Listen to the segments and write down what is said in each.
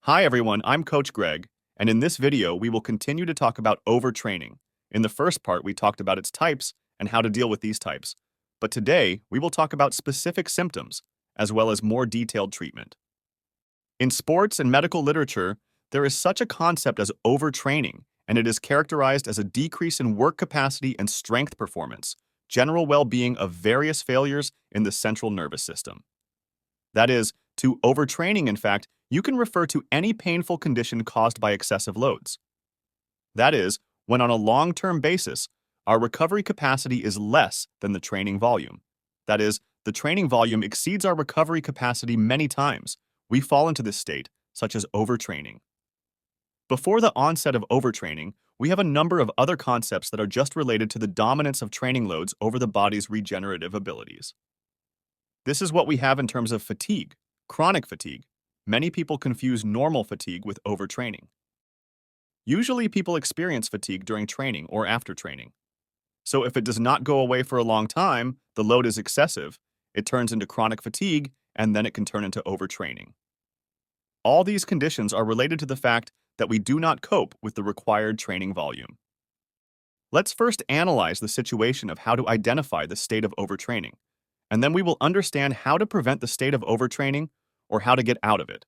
Hi everyone, I'm Coach Greg, and in this video we will continue to talk about overtraining. In the first part we talked about its types and how to deal with these types, but today we will talk about specific symptoms, as well as more detailed treatment. In sports and medical literature, there is such a concept as overtraining, and it is characterized as a decrease in work capacity and strength performance, general well-being of various failures in the central nervous system. That is, to overtraining, in fact, you can refer to any painful condition caused by excessive loads. That is, when on a long-term basis, our recovery capacity is less than the training volume. That is, the training volume exceeds our recovery capacity many times. We fall into this state, such as overtraining. Before the onset of overtraining, we have a number of other concepts that are just related to the dominance of training loads over the body's regenerative abilities. This is what we have in terms of fatigue, chronic fatigue. Many people confuse normal fatigue with overtraining. Usually people experience fatigue during training or after training. So if it does not go away for a long time, the load is excessive, it turns into chronic fatigue, and then it can turn into overtraining. All these conditions are related to the fact that we do not cope with the required training volume. Let's first analyze the situation of how to identify the state of overtraining, and then we will understand how to prevent the state of overtraining or how to get out of it.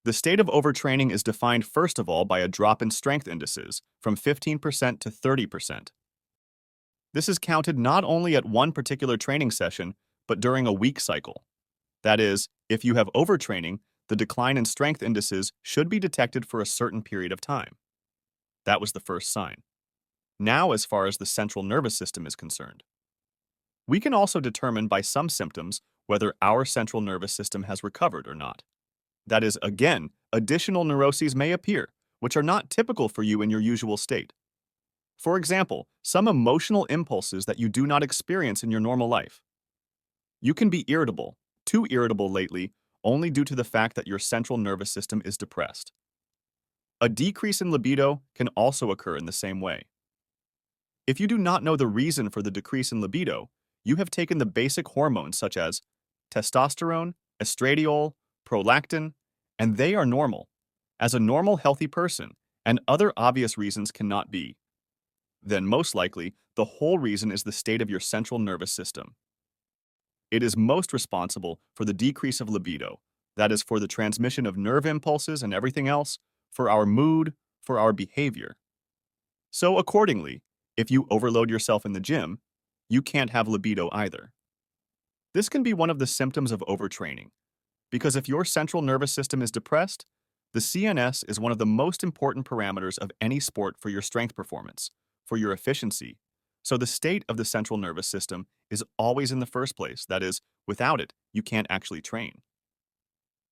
The state of overtraining is defined first of all by a drop in strength indices from 15% to 30%. This is counted not only at one particular training session, but during a week cycle. That is, if you have overtraining, the decline in strength indices should be detected for a certain period of time. That was the first sign. Now, as far as the central nervous system is concerned, we can also determine by some symptoms whether our central nervous system has recovered or not. That is, again, additional neuroses may appear, which are not typical for you in your usual state. For example, some emotional impulses that you do not experience in your normal life. You can be irritable, too irritable lately, only due to the fact that your central nervous system is depressed. A decrease in libido can also occur in the same way. If you do not know the reason for the decrease in libido, you have taken the basic hormones such as testosterone, estradiol, prolactin, and they are normal, as a normal healthy person, and other obvious reasons cannot be. Then most likely, the whole reason is the state of your central nervous system. It is most responsible for the decrease of libido, that is for the transmission of nerve impulses and everything else, for our mood, for our behavior. So accordingly, if you overload yourself in the gym, you can't have libido either. This can be one of the symptoms of overtraining, because if your central nervous system is depressed, the CNS is one of the most important parameters of any sport for your strength performance, for your efficiency. So the state of the central nervous system is always in the first place. That is, without it, you can't actually train.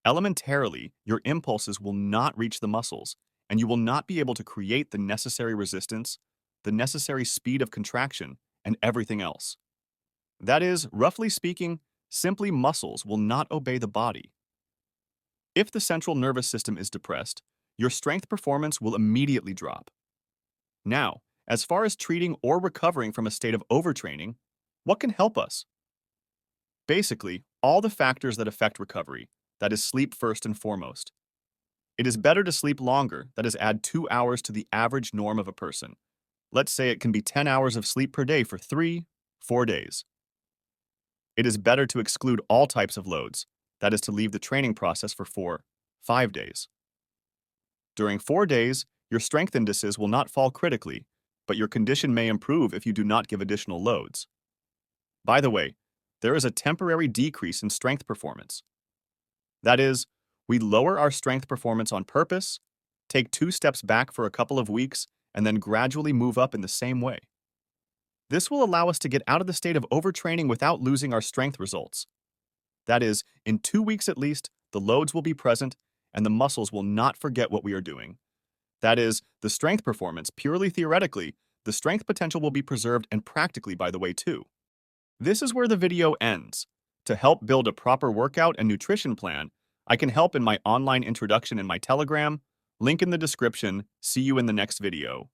Elementarily, your impulses will not reach the muscles, and you will not be able to create the necessary resistance, the necessary speed of contraction, and everything else. That is, roughly speaking, simply muscles will not obey the body. If the central nervous system is depressed, your strength performance will immediately drop. Now, as far as treating or recovering from a state of overtraining, what can help us? Basically, all the factors that affect recovery, that is sleep first and foremost. It is better to sleep longer, that is add 2 hours to the average norm of a person. Let's say it can be 10 hours of sleep per day for 3-4 days. It is better to exclude all types of loads, that is to leave the training process for 4-5 days. During 4 days, your strength indices will not fall critically, but your condition may improve if you do not give additional loads. By the way, there is a temporary decrease in strength performance. That is, we lower our strength performance on purpose, take 2 steps back for a couple of weeks, and then gradually move up in the same way. This will allow us to get out of the state of overtraining without losing our strength results. That is, in 2 weeks at least, the loads will be present and the muscles will not forget what we are doing. That is, the strength performance, purely theoretically, the strength potential will be preserved and practically by the way too. This is where the video ends. To help build a proper workout and nutrition plan, I can help in my online introduction in my Telegram, link in the description. See you in the next video.